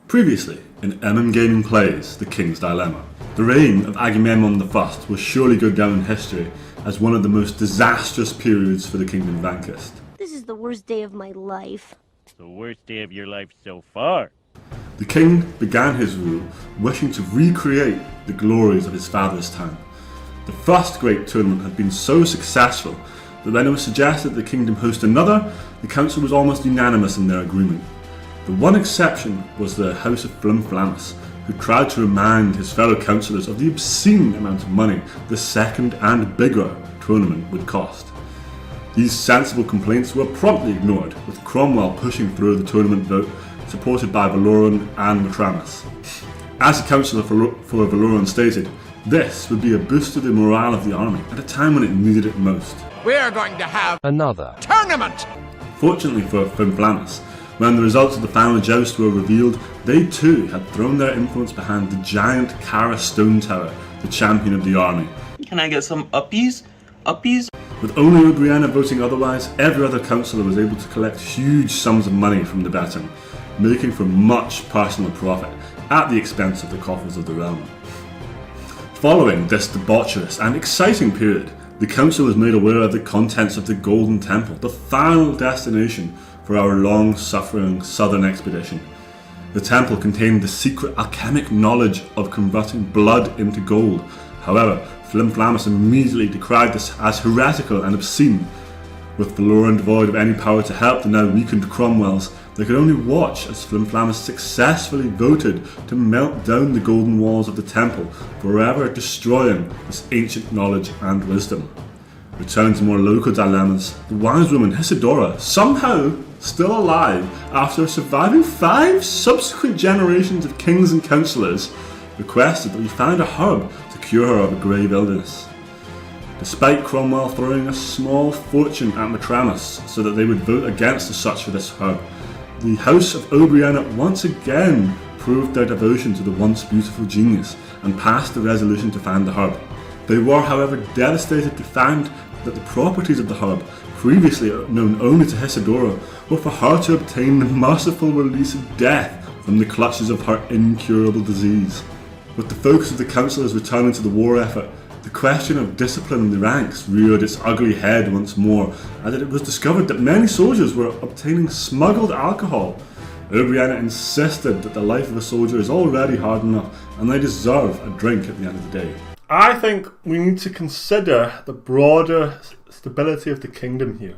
Previously, in MMgaming Plays The King's Dilemma. The reign of Agamemnon I will surely go down in history as one of the most disastrous periods for the kingdom vanquished. This is the worst day of my life. The worst day of your life so far. The king began his rule wishing to recreate the glories of his father's time. The first great tournament had been so successful that when it was suggested the kingdom host another, the council was almost unanimous in their agreement. The one exception was the House of Flimflamus, who tried to remind his fellow councillors of the obscene amount of money the second and bigger tournament would cost. These sensible complaints were promptly ignored, with Cromwell pushing through the tournament vote, supported by Valoran and Matramus. As the councillor for Valoran stated, this would be a boost to the morale of the army at a time when it needed it most. We are going to have another tournament! Fortunately for Flimflamus, when the results of the final joust were revealed, they too had thrown their influence behind the giant Cara stone tower, the champion of the army. Can I get some uppies? Uppies? With only Obrianna voting otherwise, every other councillor was able to collect huge sums of money from the betting, making for much personal profit at the expense of the coffers of the realm. Following this debaucherous and exciting period, the council was made aware of the contents of the Golden Temple, the final destination for our long-suffering southern expedition. The temple contained the secret alchemic knowledge of converting blood into gold. However, Flimflamus immediately decried this as heretical and obscene. With Valoran devoid of any power to help the now weakened Cromwells, they could only watch as Flimflamus successfully voted to melt down the golden walls of the temple, forever destroying this ancient knowledge and wisdom. Returning to more local dilemmas, the wise woman Isidora, somehow still alive after surviving 5 subsequent generations of kings and councillors, requested that we find a herb to cure her of a grave illness. Despite Cromwell throwing a small fortune at Matramus so that they would vote against the search for this herb, the House of Obrianna once again proved their devotion to the once beautiful genius and passed the resolution to find the herb. They were, however, devastated to find that the properties of the herb, previously known only to Isidora, were for her to obtain the merciful release of death from the clutches of her incurable disease. With the focus of the councillors returning to the war effort, the question of discipline in the ranks reared its ugly head once more, as it was discovered that many soldiers were obtaining smuggled alcohol. Obrianna insisted that the life of a soldier is already hard enough, and they deserve a drink at the end of the day. I think we need to consider the broader stability of the kingdom here.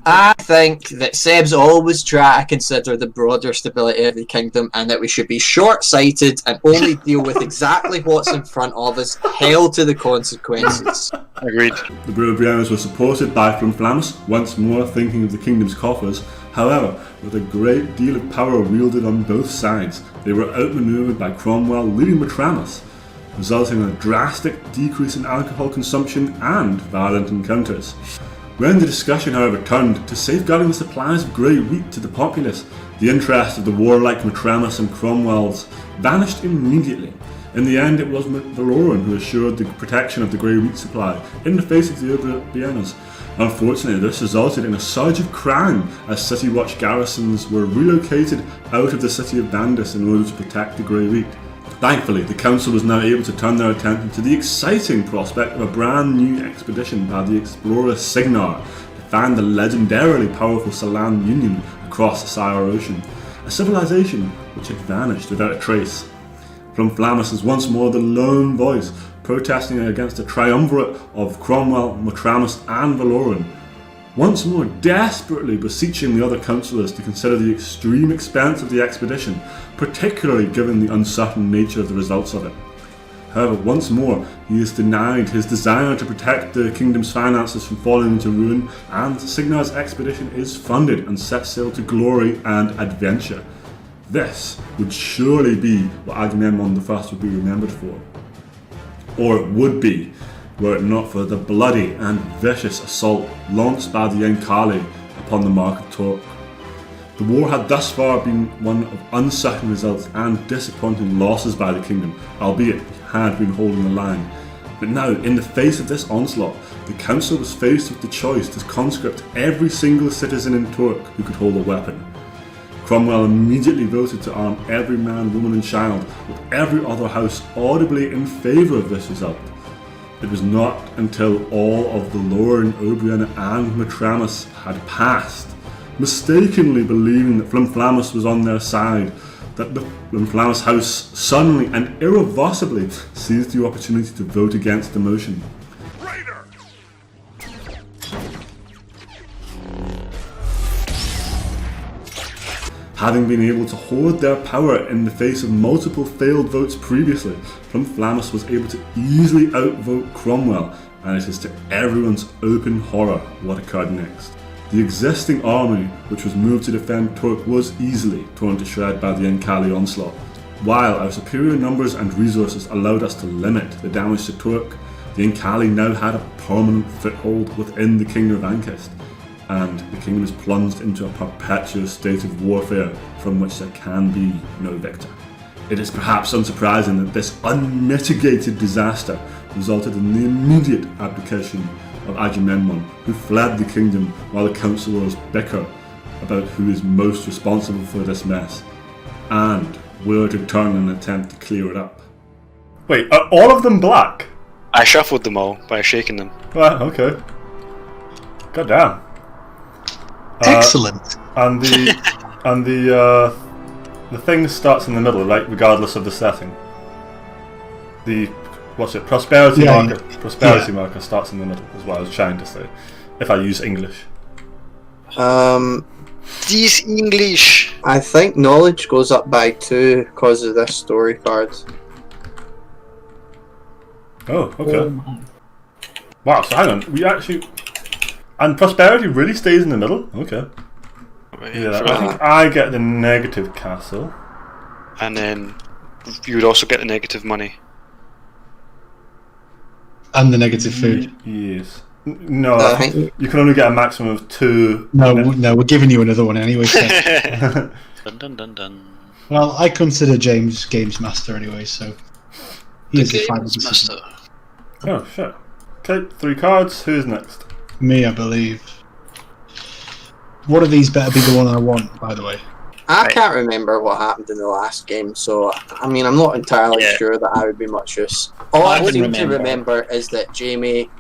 I think that Seb's always try to consider the broader stability of the kingdom, and that we should be short-sighted and only deal with exactly what's in front of us, held to the consequences. Agreed. The Obriannas were supported by Flimflamus, once more thinking of the kingdom's coffers. However, with a great deal of power wielded on both sides, they were outmaneuvered by Cromwell leading Matramus, resulting in a drastic decrease in alcohol consumption and violent encounters. When the discussion, however, turned to safeguarding the supplies of grey wheat to the populace, the interest of the warlike Matramus and Cromwells vanished immediately. In the end, it was Valoran who assured the protection of the grey wheat supply in the face of the Obriannas. Unfortunately, this resulted in a surge of crime as City Watch garrisons were relocated out of the city of Vandus in order to protect the grey wheat. Thankfully, the council was now able to turn their attention to the exciting prospect of a brand new expedition by the explorer Sygnar to find the legendarily powerful Salam Union across the Sire Ocean, a civilization which had vanished without a trace. Flimflamus is once more the lone voice, protesting against a triumvirate of Cromwell, Matramus and Valoran, once more desperately beseeching the other councillors to consider the extreme expense of the expedition, particularly given the uncertain nature of the results of it. However, once more, he is denied his desire to protect the kingdom's finances from falling into ruin, and Sygnar's expedition is funded and set sail to glory and adventure. This would surely be what Agamemnon I would be remembered for. Or it would be, were it not for the bloody and vicious assault launched by the Yankali upon the Mark of Torque. The war had thus far been one of uncertain results and disappointing losses by the kingdom, albeit it had been holding the line. But now, in the face of this onslaught, the council was faced with the choice to conscript every single citizen in Torque who could hold a weapon. Cromwell immediately voted to arm every man, woman and child, with every other house audibly in favour of this result. It was not until all of the Lorne, Obrian and Matramus had passed, mistakenly believing that Flimflamus was on their side, that the Flimflamus House suddenly and irreversibly seized the opportunity to vote against the motion. Having been able to hoard their power in the face of multiple failed votes previously, Flimflamus was able to easily outvote Cromwell, and it is to everyone's open horror what occurred next. The existing army, which was moved to defend Torque, was easily torn to shred by the Encali onslaught. While our superior numbers and resources allowed us to limit the damage to Torque, the Encali now had a permanent foothold within the Kingdom of Ankist, and the kingdom is plunged into a perpetual state of warfare from which there can be no victor. It is perhaps unsurprising that this unmitigated disaster resulted in the immediate abdication of Agamemnon, who fled the kingdom while the councillors bicker about who is most responsible for this mess, and were to turn and attempt to clear it up. Wait, are all of them black? I shuffled them all by shaking them. Right, okay. God damn. Excellent. And the thing starts in the middle, right? Regardless of the setting. The prosperity Yeah, marker. Prosperity marker starts in the middle, is what I was trying to say. If I use English. These English. I think knowledge goes up by 2 because of this story card. Oh, okay. Wow, so hang on, we actually... And prosperity really stays in the middle? Okay. Yeah, I think I get the negative castle. And then you would also get the negative money. And the negative food. Yes. No, I think you can only get a maximum of 2. No, we're giving you another one anyway. So. Dun dun dun dun. Well, I consider James Games Master anyway, so he's the final Games decision. Master. Oh, shit. Okay, 3 cards. Who's next? Me, I believe. One of these better be the one I want, by the way. I can't remember what happened in the last game, so I mean, I'm not entirely sure that I would be much use. All I seem to remember is that Jamie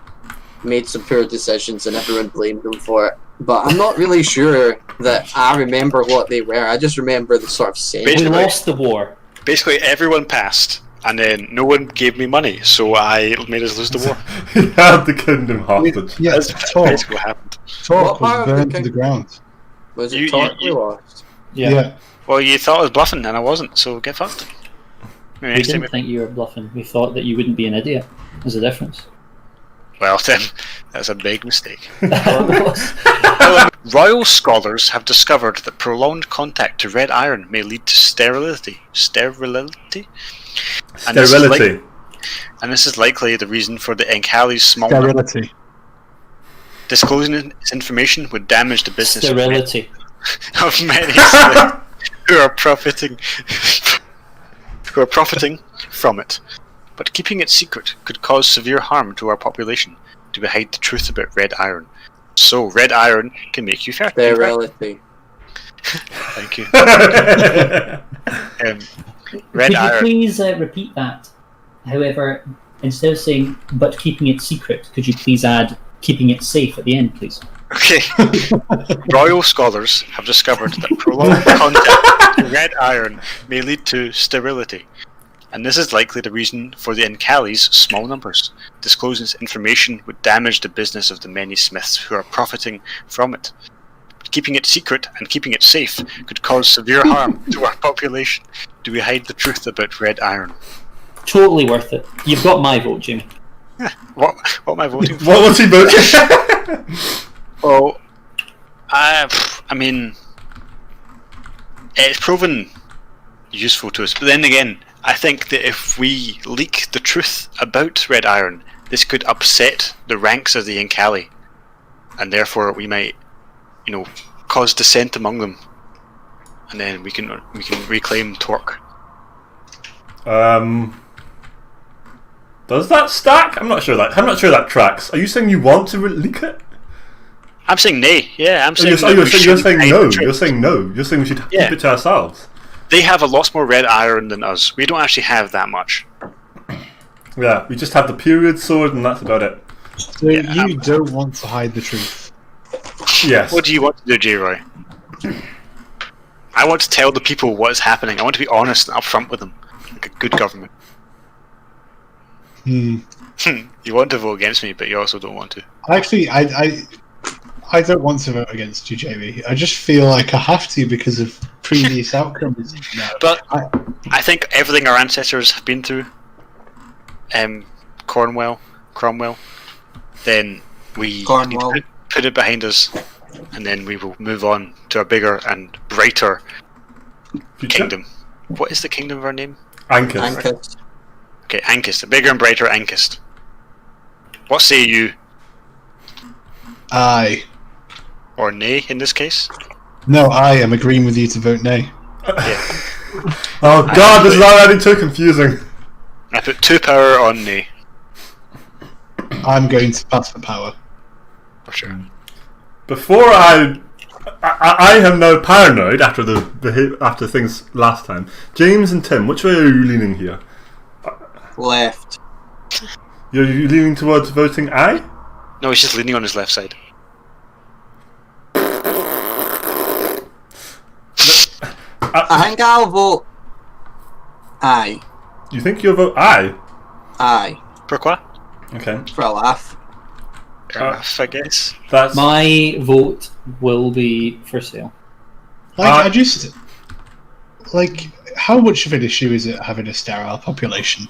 made some poor decisions and everyone blamed him for it. But I'm not really sure that I remember what they were. I just remember the sort of same. We lost the war. Basically, everyone passed, and then no one gave me money, so I made us lose the war. He had the kingdom hostage. Yeah, That's basically what happened. Talk was burned to the ground. Was it Talk we lost? Yeah. Well, you thought I was bluffing, and I wasn't, so get fucked. Maybe We next time didn't think you were bluffing. We thought that you wouldn't be an idiot. There's a difference. Well, then, that's a big mistake. Royal scholars have discovered that prolonged contact to red iron may lead to sterility. Sterility? Sterility. And this is likely the reason for the Encali's small Sterility. Disclosing this information would damage the business Sterility. of many who are profiting from it. But keeping it secret could cause severe harm to our population. Do we hide the truth about red iron? So red iron can make you fertile. Sterility. Thank you. Red Could you iron. please repeat that? However, instead of saying "but keeping it secret," could you please add "keeping it safe" at the end, please? Okay. Royal scholars have discovered that prolonged contact with red iron may lead to sterility. And this is likely the reason for the Encali's small numbers. Disclosing this information would damage the business of the many smiths who are profiting from it. Keeping it secret and keeping it safe could cause severe harm to our population. Do we hide the truth about red iron? Totally worth it. You've got my vote, Jimmy. What am I voting for? What was he voting? Well, I mean, it's proven useful to us. But then again, I think that if we leak the truth about red iron, this could upset the ranks of the Encali, and therefore we might, cause dissent among them, and then we can reclaim Torque. Does that stack? I'm not sure that tracks. Are you saying you want to leak it? I'm saying nay. Yeah, I'm saying. You're saying no. the You're saying no. You're saying we should keep it to ourselves. They have a lot more red iron than us. We don't actually have that much. Yeah, we just have the period sword, and that's about it. So you don't want to hide the truth. Yes. What do you want to do, J-Roy? I want to tell the people what is happening. I want to be honest and upfront with them, like a good government. You want to vote against me, but you also don't want to. Actually, I don't want to vote against you, Jamie. I just feel like I have to because of previous outcomes. No. But I think everything our ancestors have been through, Cromwell, then we need to put it behind us, and then we will move on to a bigger and brighter kingdom. What is the kingdom of our name? Ankist. Okay, Ankist. A bigger and brighter Ankist. What say you? Aye. Or nay in this case? No, I am agreeing with you to vote nay. Yeah. Oh god, this is already too confusing. I put 2 power on nay. I'm going to pass the power. For sure. Before I am now paranoid after things last time. James and Tim, which way are you leaning here? Left. You're leaning towards voting aye? No, he's just leaning on his left side. I think I'll vote aye. You think you'll vote aye? Aye. Pourquoi? Okay. For a laugh. Fair enough, I guess. That's My vote will be for sale. Like, I just like, how much of an issue is it having a sterile population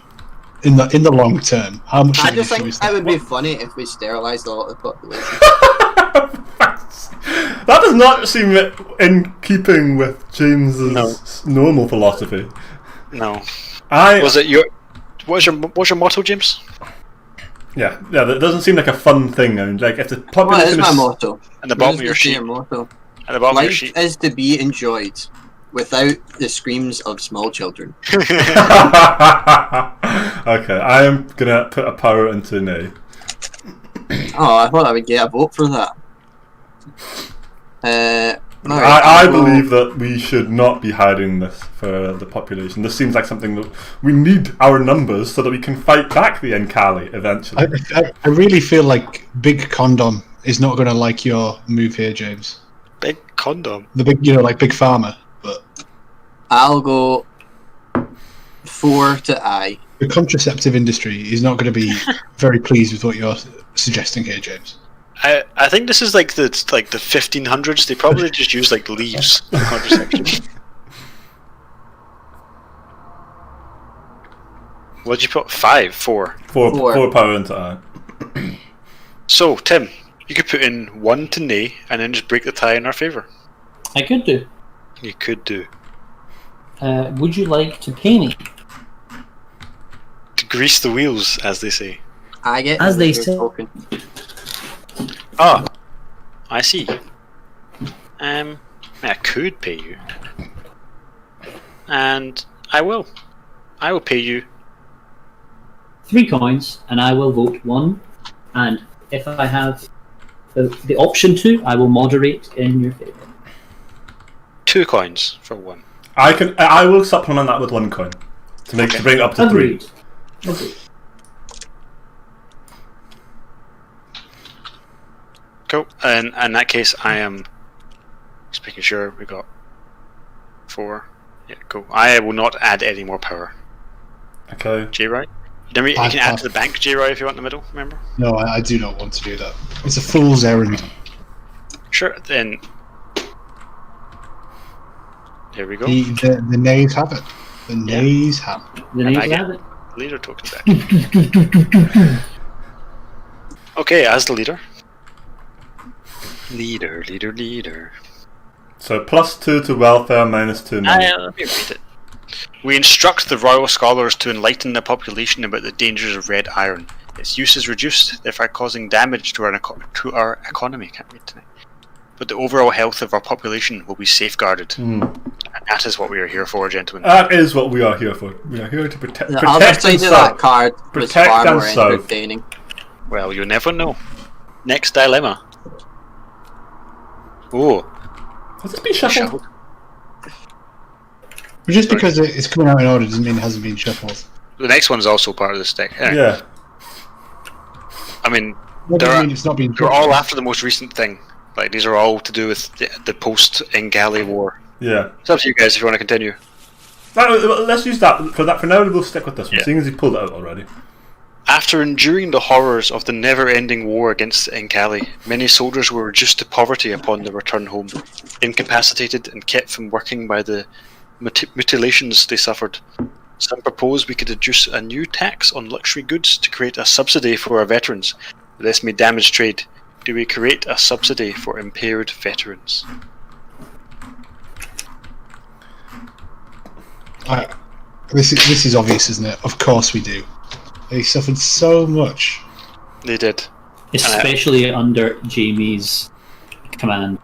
in the long term? How much? I of an just issue think is it would be funny if we sterilised a lot of the population. That does not seem in keeping with James's normal philosophy. No. Was it your? What's your motto, James? Yeah, that doesn't seem like a fun thing. I mean, like if the What population is my motto? At the bottom of your sheet. Motto? At the bottom of your Life sheet. is to be enjoyed, without the screams of small children. Okay, I am gonna put a power into nay. Oh, I thought I would get a vote for that. I believe that we should not be hiding this for the population. This seems like something that we need our numbers so that we can fight back the Enkali eventually. I really feel like Big Condom is not going to like your move here, James. Big Condom? The big, like Big Pharma. But I'll go 4 to aye. The contraceptive industry is not going to be very pleased with what you're suggesting here, James. I think this is like the 1500s. They probably just use like leaves for contraception. What'd you put? 5, 4. 4 power into aye. So Tim, you could put in 1 to nay and then just break the tie in our favour. I could do. You could do. Would you like to pay me? To grease the wheels, as they say. I get As they say. Ah, I see. I could pay you, and I will. I will pay you 3 coins, and I will vote 1. And if I have the option to, I will moderate in your favour. 2 coins for 1. I will supplement that with 1 coin to bring it up to 3. Agreed. Cool. And in that case, I am just making sure we got 4. Yeah, cool. I will not add any more power. Okay. J-Roy? You can add to the bank, J-Roy, if you want in the middle, remember? No, I do not want to do that. It's a fool's errand. Sure, then. Here we go. The nays have it. The nays have it. The And nays I get have it. leader token back. Okay, as the leader. Leader. So +2 to welfare, -2 nay. Let me read it. We instruct the royal scholars to enlighten the population about the dangers of red iron. Its use is reduced, therefore causing damage to our economy. Can't read tonight. But the overall health of our population will be safeguarded. And that is what we are here for, gentlemen. That is what we are here for. We are here to protect. The other side of that card was far more entertaining. Well, you never know. Next dilemma. Oh. Has this been shuffled? But just because it's coming out in order doesn't mean it hasn't been shuffled. The next one's also part of this deck. Yeah. I mean, What does it mean it's not being they're shuffled? all after the most recent thing. Like, these are all to do with the post-Ingali War. Yeah. It's up to you guys if you want to continue. Let's use that for now. We'll stick with this one, Yeah. seeing as he pulled it out already. After enduring the horrors of the never-ending war against the Ingali, many soldiers were reduced to poverty upon their return home, incapacitated and kept from working by the mutilations they suffered. Some proposed we could introduce a new tax on luxury goods to create a subsidy for our veterans. This may damage trade. Do we create a subsidy for impaired veterans? This is obvious, isn't it? Of course we do. They suffered so much. They did. Especially under Jamie's command.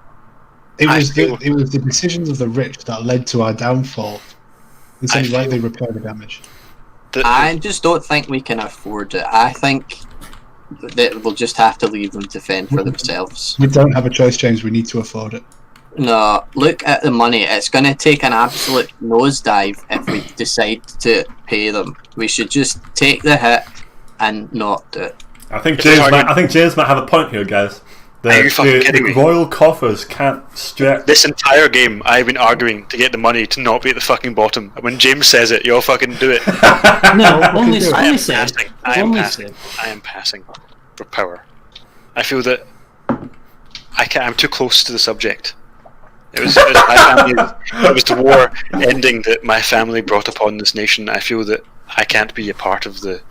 It was the decisions of the rich that led to our downfall. It's only right they repair the damage. I just don't think we can afford it. I think that we'll just have to leave them to fend for themselves. We don't have a choice, James. We need to afford it. No, look at the money. It's going to take an absolute nosedive if we decide to pay them. We should just take the hit and not do it. I think James might have a point here, guys. Are you fucking kidding me? Royal coffers can't stretch. This entire game, I've been arguing to get the money to not be at the fucking bottom. And when James says it, you'll fucking do it. No, only I am said. passing. I am passing for power. I feel that I'm too close to the subject. It was my family. It was the war ending that my family brought upon this nation. I feel that I can't be a part of the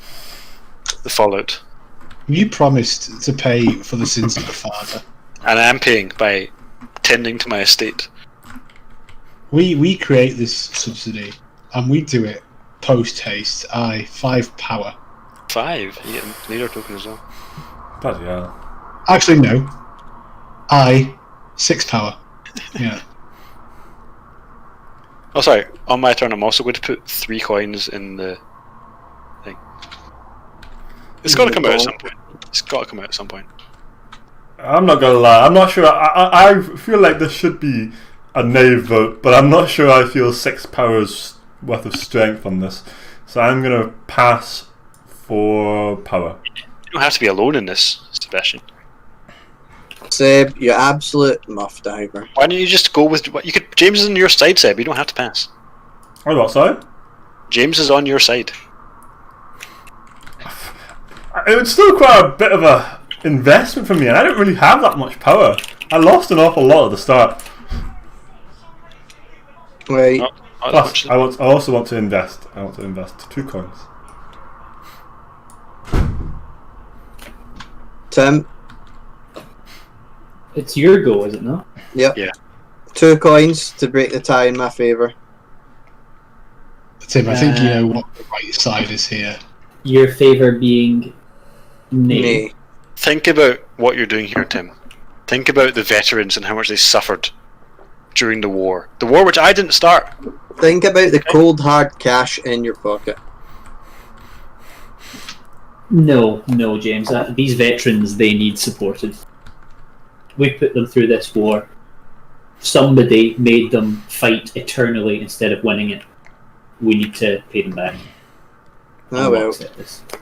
fallout. You promised to pay for the sins of the father. And I am paying by tending to my estate. We create this subsidy, and we do it post-haste. 5 power. 5? You get a leader token as well. Bloody hell. Actually, no. 6 power. Yeah. Oh, sorry. On my turn, I'm also going to put 3 coins in the thing. It's got to come out at some point. It's got to come out at some point. I'm not gonna lie. I'm not sure. I feel like this should be a nay vote, but I'm not sure I feel 6 powers worth of strength on this. So I'm gonna pass for power. You don't have to be alone in this, Sebastian. Seb, you absolute muff diver. Why don't you just go with what you could? James is on your side, Seb. You don't have to pass. Oh, what? Sorry? James is on your side. It would still require a bit of a investment from me, and I don't really have that much power. I lost an awful lot at the start. Wait. Plus, I also want to invest. I want to invest 2 coins. Tim. It's your go, is it not? Yep. Yeah. 2 coins to break the tie in my favour. Tim, I think you know what the right side is here. Your favour being nay. Think about what you're doing here, Tim. Think about the veterans and how much they suffered during the war. The war which I didn't start. Think about the cold hard cash in your pocket. No, James. These veterans, they need supported. We put them through this war. Somebody made them fight eternally instead of winning it. We need to pay them back. Oh well.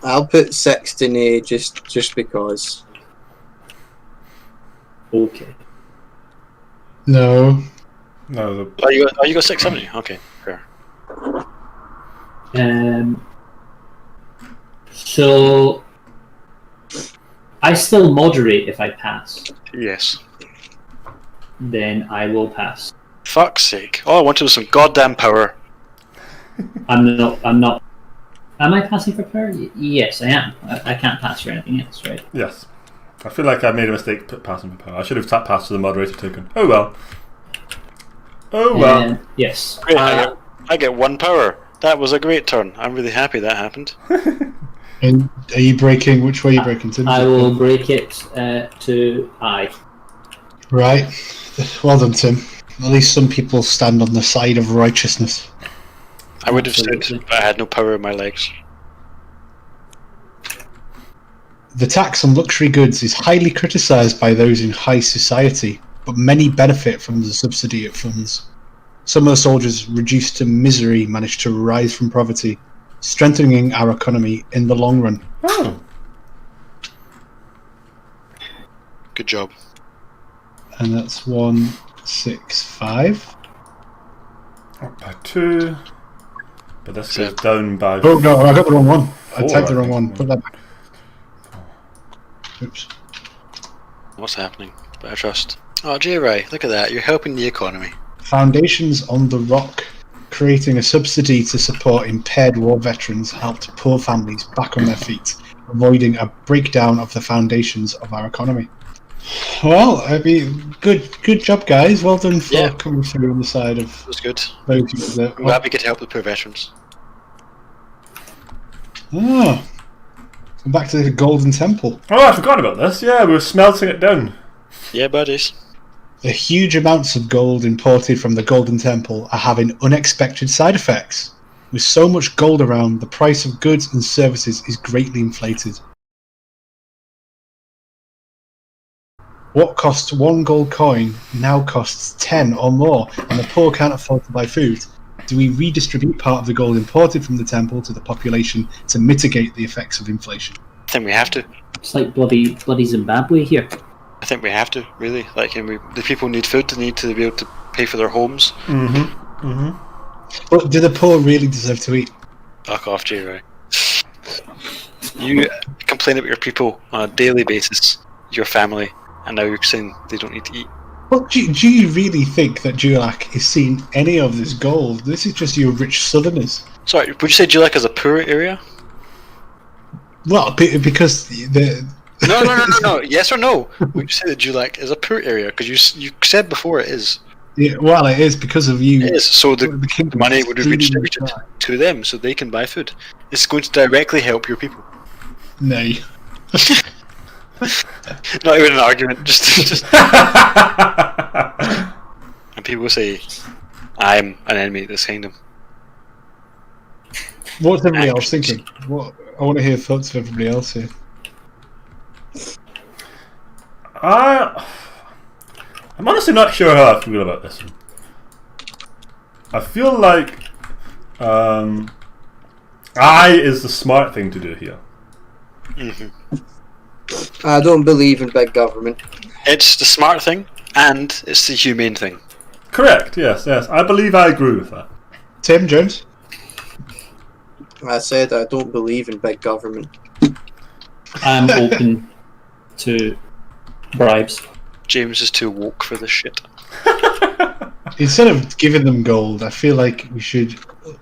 I'll put 6 to nay just because. Okay. No. No. Oh, you got 6, haven't you? Okay, fair. So I still moderate if I pass. Yes. Then I will pass. Fuck's sake! All I wanted was some goddamn power. I'm not. Am I passing for power? Yes, I am. I can't pass for anything else, right? Yes. I feel like I made a mistake passing for power. I should have passed to the moderator token. Oh well. Oh well. Yes. Great, I get 1 power. That was a great turn. I'm really happy that happened. And are you breaking? Which way are you breaking? Tim? I will break it to I. Right. Well done, Tim. At least some people stand on the side of righteousness. I would have said, but I had no power in my legs. The tax on luxury goods is highly criticised by those in high society. but many benefit from the subsidy it funds. Some of the soldiers reduced to misery manage to rise from poverty, strengthening our economy in the long run. Oh. Good job. And that's 165. Up by 2. But this goes down by... Oh no, I got the wrong one. I 4, typed the wrong think. one. Put that back. Oops. What's happening? Better trust. Oh, J-Ray, look at that. You're helping the economy. Foundations on the Rock, creating a subsidy to support impaired war veterans, helped poor families back on their feet, avoiding a breakdown of the foundations of our economy. Well, I mean, good job, guys. Well done for coming through on the side of It was good. voting for the. I'm glad we could help the poor veterans. Oh, back to the Golden Temple. Oh, I forgot about this. Yeah, we were smelting it down. Yeah, buddies. The huge amounts of gold imported from the Golden Temple are having unexpected side effects. With so much gold around, the price of goods and services is greatly inflated. What costs 1 gold coin now costs 10 or more, and the poor can't afford to buy food. Do we redistribute part of the gold imported from the temple to the population to mitigate the effects of inflation? I think we have to. It's like bloody Zimbabwe here. I think we have to, really. Like, and the people need food, they need to be able to pay for their homes. But do the poor really deserve to eat? Fuck off, J-Ray. You complain about your people on a daily basis, your family, and now you're saying they don't need to eat. Well, do you really think that Julak is seeing any of this gold? This is just your rich southerners. Sorry, would you say Julak is a poor area? Well, because the... No. Yes or no? Would you say that Julak is a poor area? Because you said before it is. Yeah, well, it is because of you. It is. So the kingdom money is would be extremely redistributed dry. to them so they can buy food. It's going to directly help your people. Nay. Not even an argument, just and people say, I'm an enemy of this kingdom. What's everybody else thinking? What I want to hear thoughts of everybody else here. I'm honestly not sure how I feel about this one. I feel like I is the smart thing to do here. I don't believe in big government. It's the smart thing, and it's the humane thing. Correct, yes. I believe I agree with that. Tim Jones? I said I don't believe in big government. I'm open to bribes. James is too woke for this shit. Instead of giving them gold, I feel like we should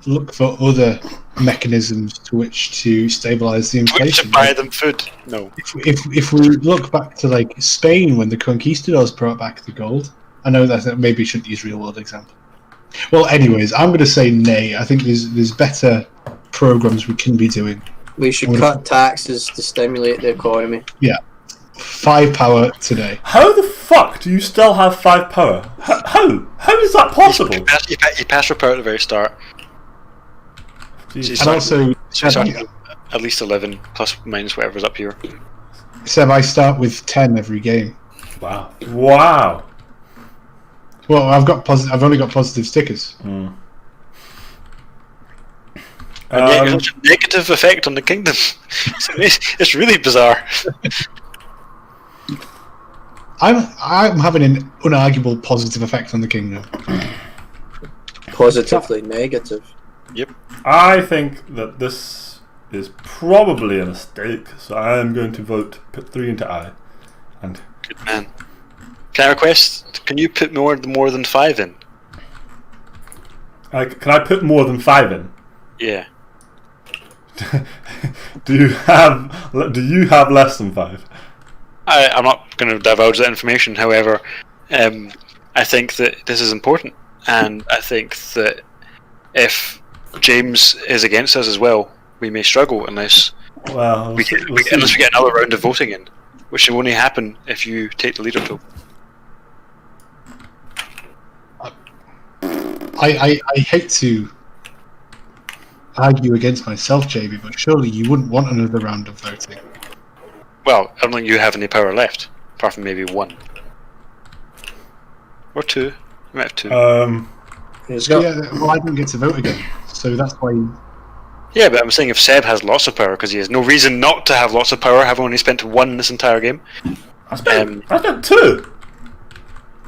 look for other mechanisms to which to stabilise the We should inflation. buy them food. No. If we look back to like Spain when the conquistadors brought back the gold, I know that maybe shouldn't use real world example. Well, anyways, I'm going to say nay. I think there's better programs we can be doing. We should cut taxes to stimulate the economy. Yeah, 5 power today. How the fuck do you still have 5 power? How is that possible? You pass your power at the very start. Jesus. And also, So you start at least 11 plus minus whatever's up here. Seb, I start with 10 every game. Wow. Well, I've only got positive stickers. And yet you have such a negative effect on the kingdom. It's really bizarre. I'm having an unarguable positive effect on the kingdom. Positively negative. Yep. I think that this is probably a mistake, so I am going to put 3 into I. And Good man. Can I request? Can you put more than 5 in? can I put more than 5 in? Yeah. Do you have less than 5? I'm not going to divulge that information. However, I think that this is important, and I think that if James is against us as well, we may struggle unless we get another round of voting in, which will only happen if you take the leader tool. I hate to argue against myself, JB, but surely you wouldn't want another round of voting. Well, I don't think you have any power left, apart from maybe 1. Or 2. You might have 2. He's got. Yeah, well, I didn't get to vote again, so that's why. Yeah, but I'm saying if Seb has lots of power, because he has no reason not to have lots of power, having only spent 1 this entire game. I spent 2.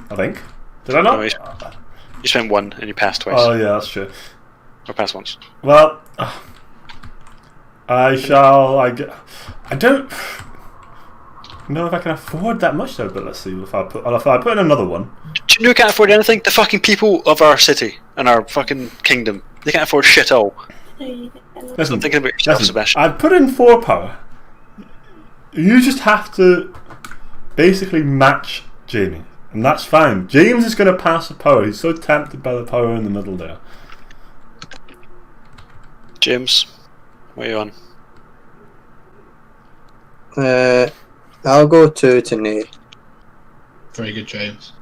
I think. Did I not? No, you spent 1 and you passed twice. Oh yeah, that's true. Or passed once. Well, I don't know if I can afford that much though. But let's see if I put in another one. Do you know who can't afford anything? The fucking people of our city and our fucking kingdom. They can't afford shit all. Listen, I'm thinking about yourself, Sebastian. I'd put in 4 power. You just have to basically match Jamie, and that's fine. James is going to pass the power. He's so tempted by the power in the middle there. James, what are you on? I'll go 2 to Nay. Very good, James.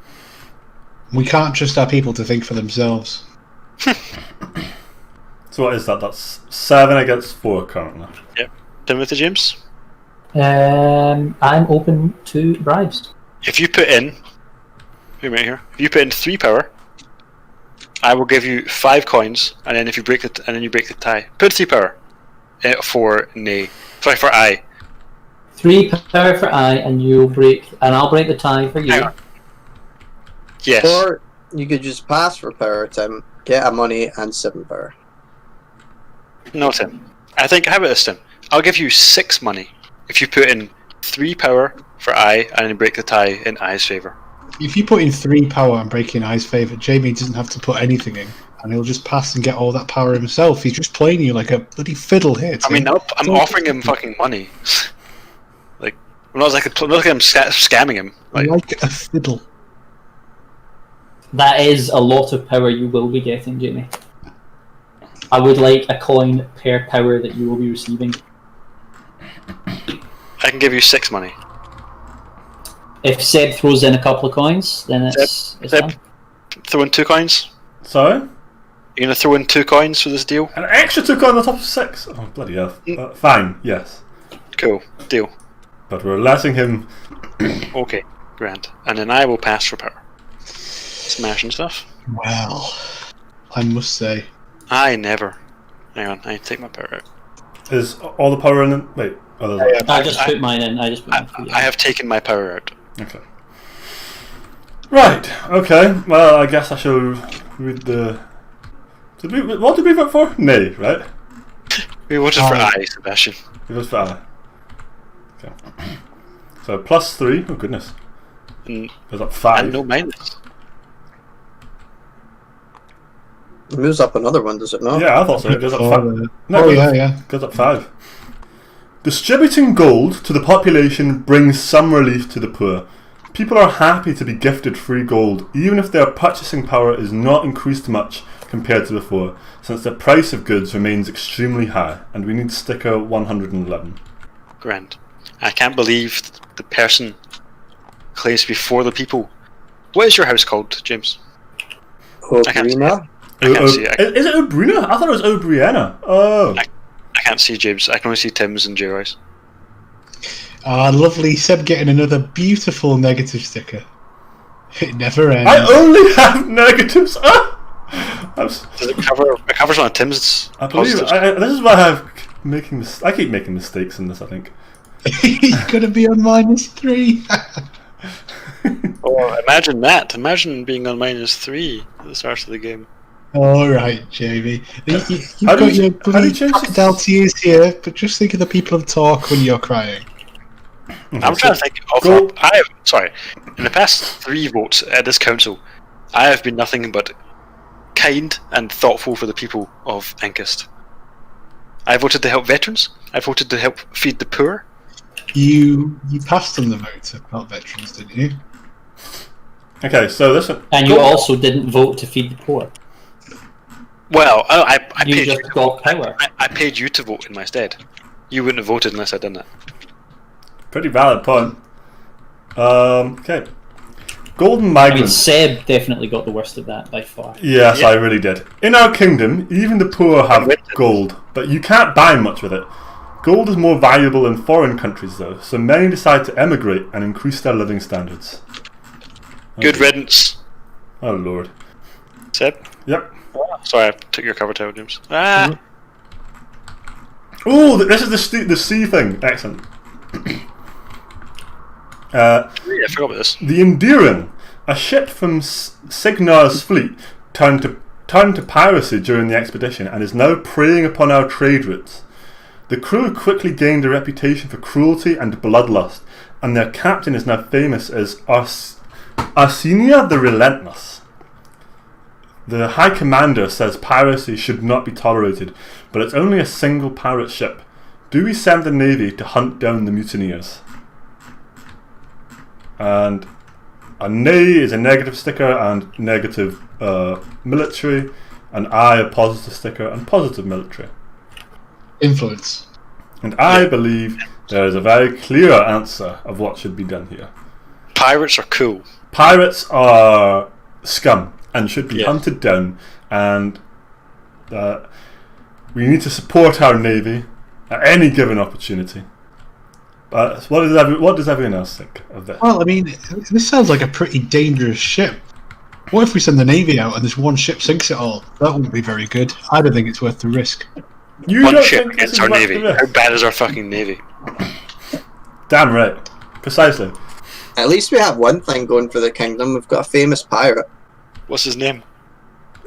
We can't trust our people to think for themselves. So what is that? That's 7 against 4 currently. Yep. Timothy James? I'm open to bribes. If you put in... Wait a minute here. If you put in 3 power, I will give you 5 coins, and then if you break and then you break the tie. Put 3 power for Nay. Sorry, for I. 3 power for I, and I'll break the tie for you. Hang on. Yes. Or you could just pass for power, Tim, get a money and 7 power. No, Tim. I think, how about this, Tim? I'll give you 6 money if you put in 3 power for I and then break the tie in I's favour. If you put in 3 power and break in I's favour, Jamie doesn't have to put anything in, and he'll just pass and get all that power himself. He's just playing you like a bloody fiddle here, Tim. I mean, I'm offering him fucking money. Like, I'm not like I'm scamming him. Like a fiddle. That is a lot of power you will be getting, Jamie. I would like a coin per power that you will be receiving. I can give you 6 money. If Seb throws in a couple of coins, then it's Seb, done. throw in 2 coins. Sorry? You're gonna throw in 2 coins for this deal? An extra 2 on the top of 6. Oh bloody hell! Fine, yes. Cool, deal. But we're letting him. Okay, grand. And then I will pass for power. Smashing stuff. Well, I must say. I never. Hang on, I take my power out. Is all the power in? Wait. Oh, there's I just put mine in. I have taken my power out. Okay. Right. Okay. Well, I guess I shall read the. What did we vote for? Nay, right? We voted for I, Sebastian. We voted for I. Okay. So +3. Oh goodness. Goes up 5. And no minus. It moves up another one, does it not? Yeah, I thought so. It goes up 5. No, yeah. Goes up 5. Distributing gold to the population brings some relief to the poor. People are happy to be gifted free gold, even if their purchasing power is not increased much compared to before, since the price of goods remains extremely high, and we need sticker 111. Grand. I can't believe the person claims to be for the people. What is your house called, James? Obrina? I can't see it. Is it Obrina? I thought it was Obriana. Oh. I can't see James. I can only see Tim's and J-Roy's. Lovely. Seb getting another beautiful negative sticker. It never ends. I only have negatives. Does it cover? It covers on Tim's. I believe it. This is why I keep making mistakes in this. I think. He's gonna be on -3. Oh, imagine that! Imagine being on -3 at the start of the game. All right, Jamie. You've How do got you your bloody change this? crocodile tears here, but just think of the people of talk when you're crying. I'm trying to think of. In the past 3 votes at this council, I have been nothing but kind and thoughtful for the people of Ankist. I voted to help veterans. I voted to help feed the poor. You passed on the vote to help veterans, didn't you? Okay, so this one. And you also didn't vote to feed the poor. Well, I You paid just got power. I paid you to vote in my stead. You wouldn't have voted unless I'd done that. Pretty valid point. Okay. Golden I mean, migrants. Seb definitely got the worst of that by far. Yes, Yeah. I really did. In our kingdom, even the poor have gold, but you can't buy much with it. Gold is more valuable in foreign countries, though, so many decide to emigrate and increase their living standards. Good riddance. Oh lord. Seb? Yep. Sorry, I took your cover tail, James. Ah! Oh, this is the sea thing. Excellent. Yeah, I forgot about this. The Enduring, a ship from Sygnar's fleet, turned to piracy during the expedition and is now preying upon our trade routes. The crew quickly gained a reputation for cruelty and bloodlust, and their captain is now famous as Arcinia the Relentless. The High Commander says piracy should not be tolerated, but it's only a single pirate ship. Do we send the Navy to hunt down the mutineers? And a nay is a negative sticker and negative military, and I a positive sticker and positive military. Influence. And I believe there is a very clear answer of what should be done here. Pirates are cool. Pirates are scum and should be hunted down, and we need to support our navy at any given opportunity. But what does everyone else think of this? Well, I mean, this sounds like a pretty dangerous ship. What if we send the navy out and this one ship sinks it all? That wouldn't be very good. I don't think it's worth the risk. You One don't ship think this against is our worth navy. the risk? How bad is our fucking navy? Damn right. Precisely. At least we have one thing going for the kingdom. We've got a famous pirate, What's his name?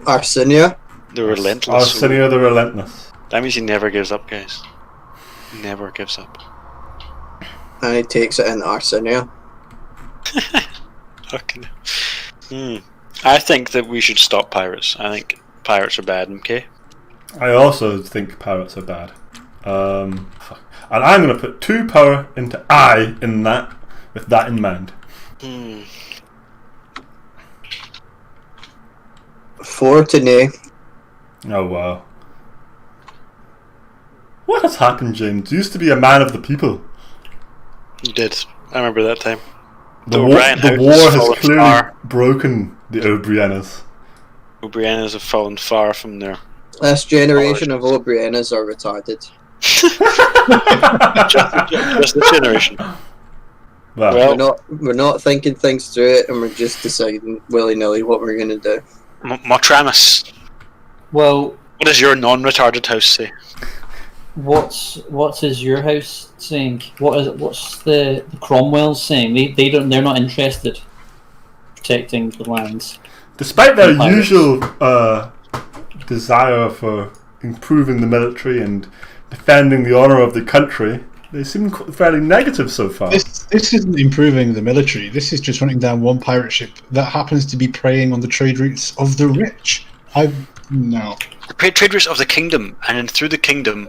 Arcinia. The Relentless. Arcinia the Relentless. That means he never gives up, guys. Never gives up. And he takes it in Arcinia. Fucking. I think that we should stop pirates. I think pirates are bad, okay? I also think pirates are bad. Fuck. And I'm going to put 2 power into I in that, with that in mind. 4 to nay. Oh wow. What has happened, James? You used to be a man of the people. You did. I remember that time. The Though war Ryan House has fallen clearly far. broken the O'Brienas. O'Brienas have fallen far from their. This generation of O'Brienas are retarded. just this generation. Well, We're not thinking things through it, and we're just deciding willy nilly what we're gonna do. Motramus, Well, what does your non-retarded house say? what is your house saying? What's the Cromwells saying? They're not interested protecting the lands. despite their Pirates. usual desire for improving the military and defending the honour of the country, they seem fairly negative so far. This isn't improving the military. This is just hunting down one pirate ship that happens to be preying on the trade routes of the rich. No. The trade routes of the kingdom, and then through the kingdom,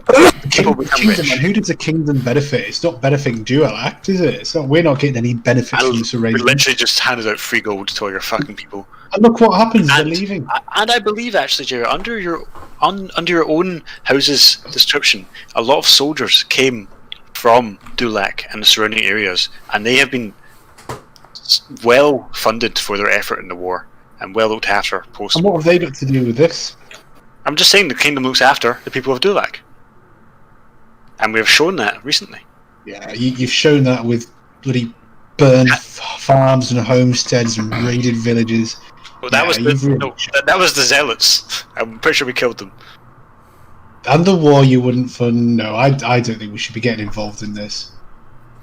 people become Kingdom, rich. and who does the kingdom benefit? It's not benefiting Dual Act, is it? It's not. We're not getting any benefit from this We arrangement. literally just handed out free gold to all your fucking people. And look what happens. They're And- leaving. And I believe actually, Jerry, under your own house's description, a lot of soldiers came from Dulac and the surrounding areas, and they have been well funded for their effort in the war and well looked after post. And what have they got to do with this? I'm just saying the kingdom looks after the people of Dulac, and we have shown that recently. Yeah, you've shown that with bloody burned farms and homesteads and raided villages. Well, that Yeah, was you've really that was the zealots. I'm pretty sure we killed them. And the war you wouldn't fund. No, I don't think we should be getting involved in this.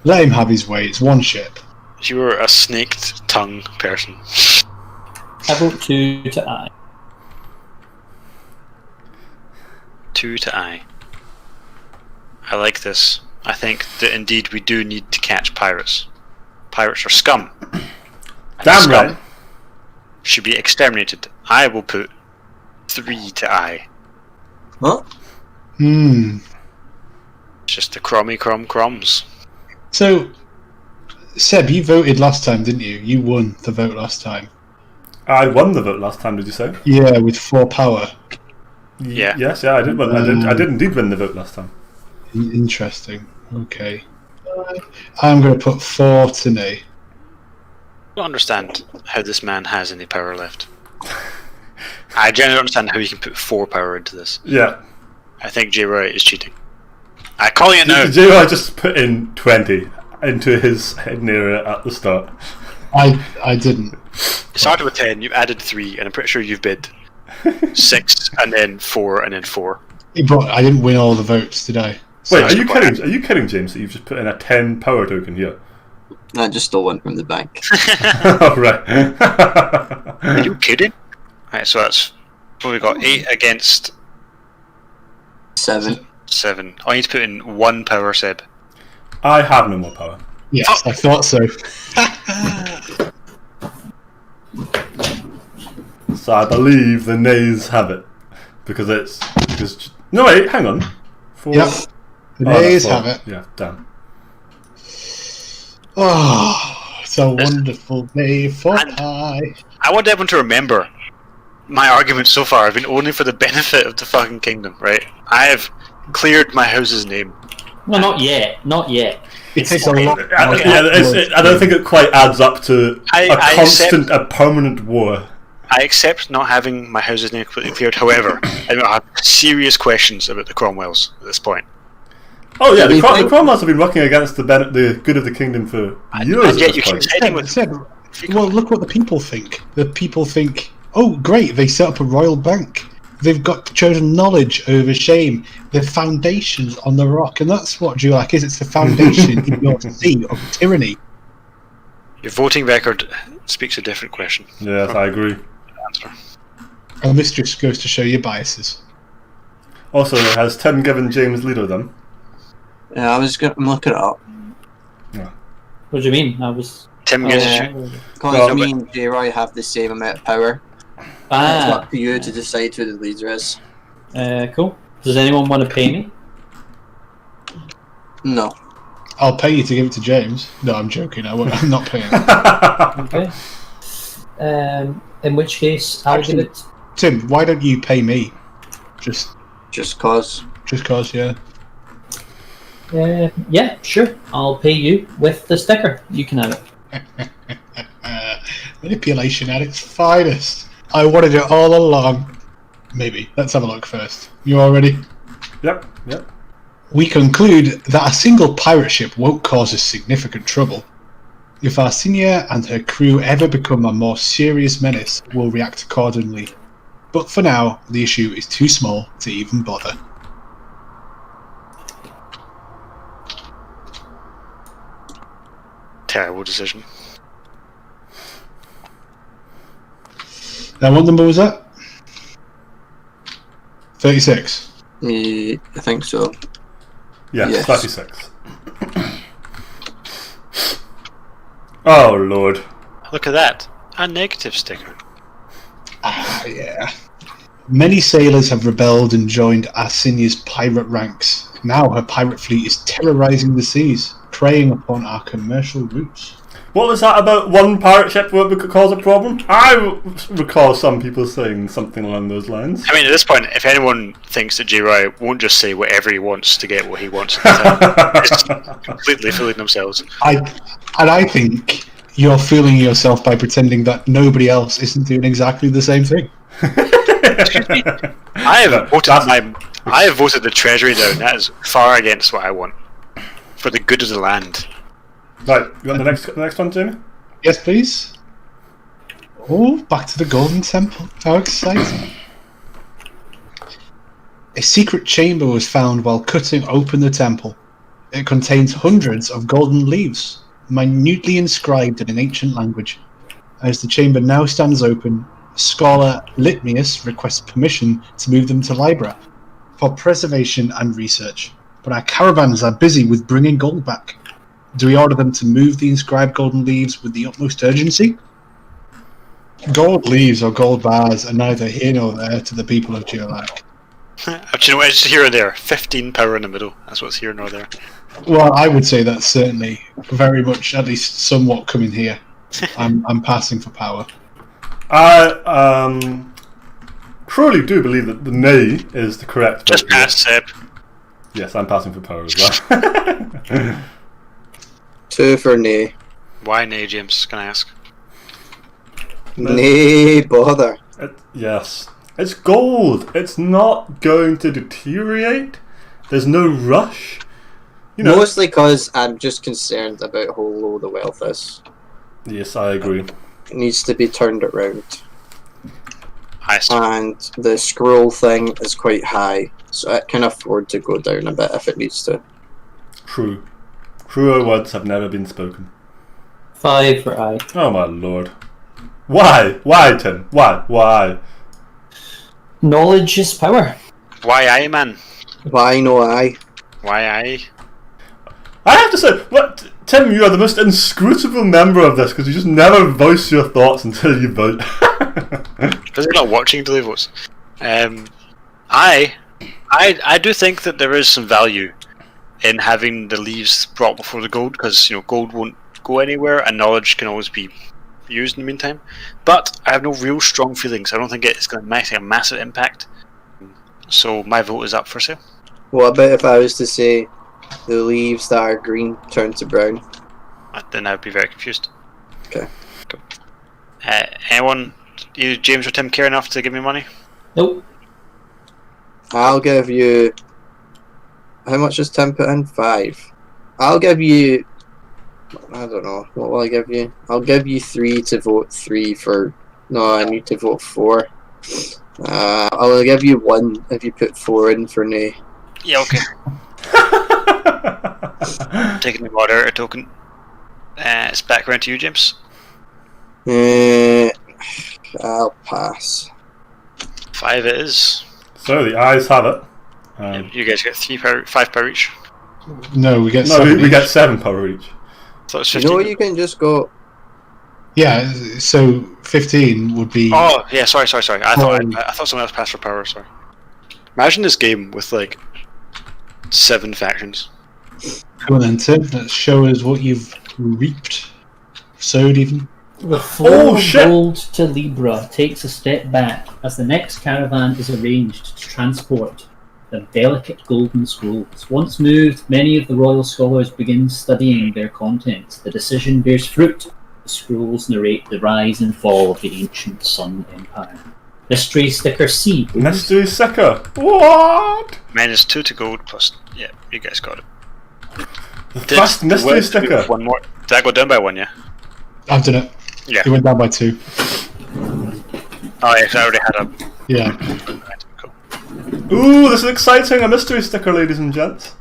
Let him have his way. It's one ship. You were a snaked tongue person. I vote 2 to I. 2 to I. I like this. I think that indeed we do need to catch pirates. Pirates are scum. And Damn scum right. should be exterminated. I will put 3 to I. What? It's just the crumbs. So, Seb, you voted last time, didn't you? You won the vote last time. I won the vote last time, did you say? Yeah, with 4 power. Yeah. Yes, I did win. I did indeed win the vote last time. Interesting. Okay. I'm going to put 4 to nay. I don't understand how this man has any power left. I generally don't understand how he can put 4 power into this. Yeah. I think J. Roy is cheating. I'm calling it now. J.Y. just put in 20 into his hidden area at the start. I didn't. It started with 10, you've added 3, and I'm pretty sure you've bid 6, and then 4, and then 4. But I didn't win all the votes, did I? Wait, are you kidding? Are you kidding, James? That you've just put in a 10 power token here? I just stole one from the bank. Oh, right. Are you kidding? Right, so that's what we got. 8 against 7. 7. I need to put in 1 power, Seb. I have no more power. Yes, I thought so. So I believe the nays have it. Because it's... No, wait, hang on. 4. Yep. The nays have it. Yeah, damn. Oh, it's a wonderful day for pie. I want everyone to remember my arguments so far have been only for the benefit of the fucking kingdom, right? I have cleared my house's name. Well, not yet. Not yet. It takes a lot. I don't think it quite adds up to a permanent war. I accept not having my house's name completely cleared. However, I have serious questions about the Cromwells at this point. Oh yeah, the Cromwells have been working against the good of the kingdom for years. And yet you keep siding with them. Well, look what the people think. The people think, oh great, they set up a royal bank. They've got chosen knowledge over shame. The foundations on the rock, and that's what Dulac is. It's the foundation in your sea of tyranny. Your voting record speaks a different question. Yes, I agree. Answer. And this just goes to show your biases. Also, has Tim given James leader then? Yeah, I'm looking it up. Yeah. What do you mean? I was... Tim gives Because me and J-Roy have the same amount of power. It's up to you to decide who the leader is. Cool. Does anyone want to pay me? No. I'll pay you to give it to James. No, I'm joking. I'm not paying. Okay. In which case, I'll give it... Tim, why don't you pay me? Just cause. Just cause, yeah. Yeah, sure. I'll pay you with the sticker. You can have it. Manipulation at its finest. I wanted it all along. Maybe. Let's have a look first. You all ready? Yep. We conclude that a single pirate ship won't cause us significant trouble. If Arcinia and her crew ever become a more serious menace, we'll react accordingly. But for now, the issue is too small to even bother. Terrible decision. Now, what number was that? 36. I think so. Yes. 36. Oh, Lord. Look at that. A negative sticker. Ah, yeah. Many sailors have rebelled and joined Arcinia's pirate ranks. Now her pirate fleet is terrorizing the seas, preying upon our commercial routes. What was that about one pirate ship would cause a problem? I recall some people saying something along those lines. I mean, at this point, if anyone thinks that J-Roy won't just say whatever he wants to get what he wants at the time, it's completely fooling themselves. I think you're fooling yourself by pretending that nobody else isn't doing exactly the same thing. Excuse me? I have voted the Treasury down. That is far against what I want. For the good of the land. Right, you want the next one, Jamie? Yes, please. Oh, back to the Golden Temple. How exciting. A secret chamber was found while cutting open the temple. It contains hundreds of golden leaves, minutely inscribed in an ancient language. As the chamber now stands open, scholar Litmius requests permission to move them to Libra for preservation and research. But our caravans are busy with bringing gold back. Do we order them to move the inscribed golden leaves with the utmost urgency? Gold leaves or gold bars are neither here nor there to the people of Geolac. Do you know what? It's here or there. 15 power in the middle. That's what's here nor there. Well, I would say that's certainly very much, at least somewhat coming here. I'm passing for power. I truly do believe that the nay is the correct Just vote. pass, Seb. Yes, I'm passing for power as well. 2 for nay. Why nay, James? Can I ask? Nay, bother. Yes. It's gold. It's not going to deteriorate. There's no rush. You know. Mostly because I'm just concerned about how low the wealth is. Yes, I agree. needs to be turned around. I see. And the scroll thing is quite high, so it can afford to go down a bit if it needs to. True. Truer words have never been spoken. 5 for I. Oh my lord. Why? Why, Tim? Why? Knowledge is power. Why I, man? Why no I? Why I? I have to say, what, Tim, you are the most inscrutable member of this because you just never voice your thoughts until you vote. Because you're not watching until he votes. I do think that there is some value in having the leaves brought before the gold, because gold won't go anywhere and knowledge can always be used in the meantime. But I have no real strong feelings. I don't think it's going to make a massive impact. So my vote is up for sale. What about if I was to say the leaves that are green turn to brown? Then I'd be very confused. Okay. Cool. Anyone, either James or Tim, care enough to give me money? Nope. I'll give you... How much does Tim put in? 5. I'll give you... I don't know. What will I give you? I'll give you 3 to vote 3 for... No, I need to vote 4. I'll give you 1 if you put 4 in for nay. Yeah, okay. Taking the moderator token. It's back around to you, James. I'll pass. 5 it is. So the eyes have it. You guys get 5 power each. No, we get No, 7 we each. get 7 power each. So it's You 15. know you can just go... Yeah, so 15 would be... Oh, yeah, sorry. I thought someone else passed for power, sorry. Imagine this game with, 7 factions. Come on then, Tim. Let's show us what you've reaped. Sowed even. The flow of gold to Libra takes a step back as the next caravan is arranged to transport the delicate golden scrolls. Once moved, many of the royal scholars begin studying their contents. The decision bears fruit. The scrolls narrate the rise and fall of the ancient Sun Empire. Mystery sticker C. Please. Mystery sticker. What? -2 to gold plus. Yeah, you guys got it. The first mystery sticker. One more. Did that go down by 1? Yeah. I've done it. Yeah. It went down by 2. Oh yeah, 'cause I already had a. Yeah. Cool. Ooh, this is exciting! A mystery sticker, ladies and gents.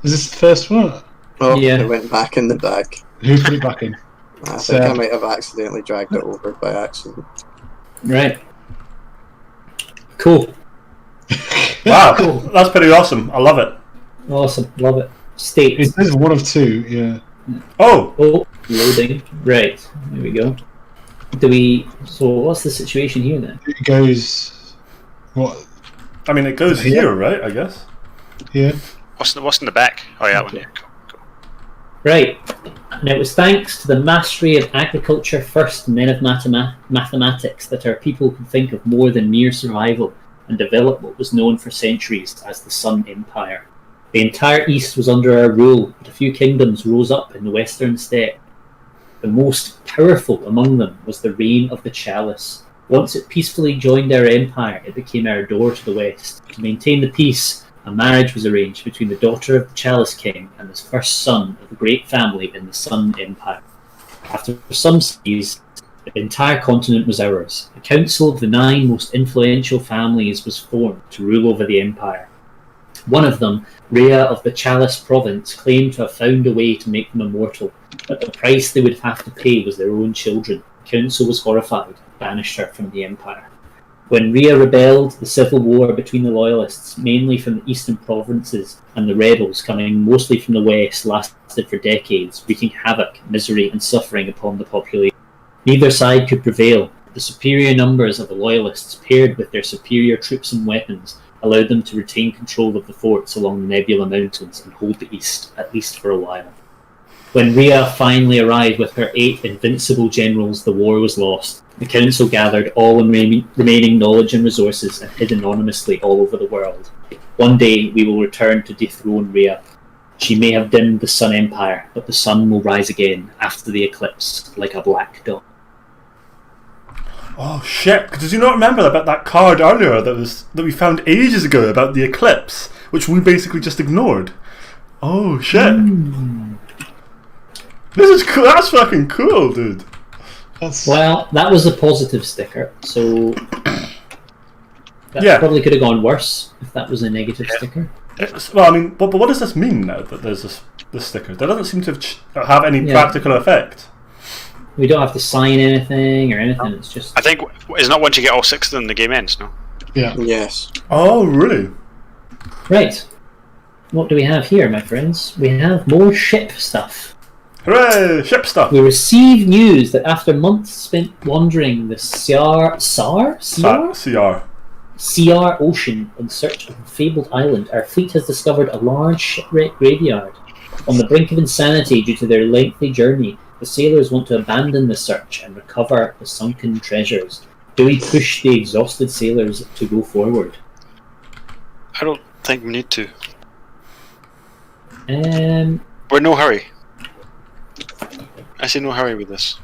Is this the first one? Oh, Yeah. it went back in the bag. Who put it back in? I think Sad. I might have accidentally dragged it over by accident. Right. Cool. Wow, Cool. that's pretty awesome. I love it. Awesome. Love it. State. It says 1 of 2, yeah. Oh, Oh, loading. Right. There we go. So what's the situation here then? It goes... What? I mean, it goes Here? here, right? I guess. Here? What's in the back? Oh yeah, that one. Yeah. Cool. Right. And it was thanks to the mastery of agriculture first and then of mathematics that our people could think of more than mere survival and develop what was known for centuries as the Sun Empire. The entire East was under our rule, but a few kingdoms rose up in the western steppe. The most powerful among them was the reign of the Chalice. Once it peacefully joined our empire, it became our door to the west. To maintain the peace, a marriage was arranged between the daughter of the Chalice King and the first son of the great family in the Sun Empire. After some seas, the entire continent was ours. A council of the 9 most influential families was formed to rule over the empire. One of them, Rhea of the Chalice province, claimed to have found a way to make them immortal, but the price they would have to pay was their own children. The council was horrified and banished her from the empire. When Rhea rebelled, the civil war between the loyalists, mainly from the eastern provinces, and the rebels coming mostly from the west, lasted for decades, wreaking havoc, misery and suffering upon the population. Neither side could prevail. The superior numbers of the loyalists, paired with their superior troops and weapons, allowed them to retain control of the forts along the Nebula Mountains and hold the east, at least for a while. When Rhea finally arrived with her 8 invincible generals, the war was lost. The council gathered all remaining knowledge and resources and hid anonymously all over the world. One day we will return to dethrone Rhea. She may have dimmed the Sun Empire, but the sun will rise again after the eclipse, like a black dot. Oh shit! Did you not remember about that card earlier that we found ages ago about the eclipse, which we basically just ignored? Oh shit! This is cool. That's fucking cool, dude. Well, that was a positive sticker, so that Yeah. probably could have gone worse if that was a negative sticker. Well, I mean, but what does this mean now that there's this sticker? That doesn't seem to have any Yeah. practical effect. We don't have to sign anything or anything. It's just I think it's not once you get all 6 of them, the game ends. No. Yeah. Yes. Oh, really? right. What do we have here, my friends? We have more ship stuff. Hooray! Ship stuff. We receive news that after months spent wandering the CR Ocean in search of a fabled island, our fleet has discovered a large shipwreck graveyard. On the brink of insanity due to their lengthy journey, the sailors want to abandon the search and recover the sunken treasures. Do we push the exhausted sailors to go forward? I don't think we need to. We're We're in no hurry. I see no hurry with this.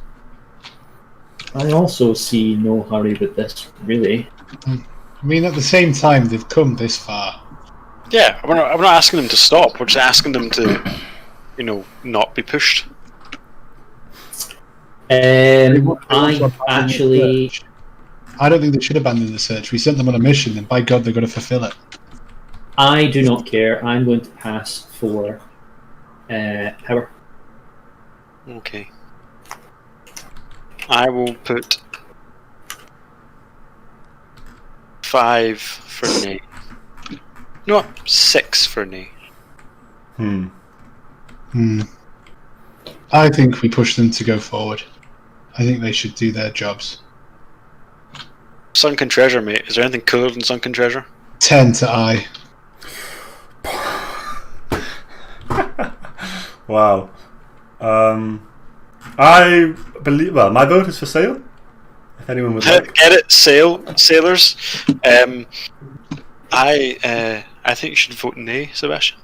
I also see no hurry with this, really. I mean, at the same time, they've come this far. Yeah, we're not asking them to stop. We're just asking them to, not be pushed. Also I abandon actually... the search. I don't think they should abandon the search. We sent them on a mission, and by God, they're going to fulfill it. I do not care. I'm going to pass for power. Okay. I will put 5 for nay. No, 6 for nay. I think we push them to go forward. I think they should do their jobs. Sunken treasure, mate. Is there anything cooler than sunken treasure? 10 to I. Wow. I believe. Well, my vote is for sale. If anyone would like. Get it, sailors. I think you should vote nay, Sebastian.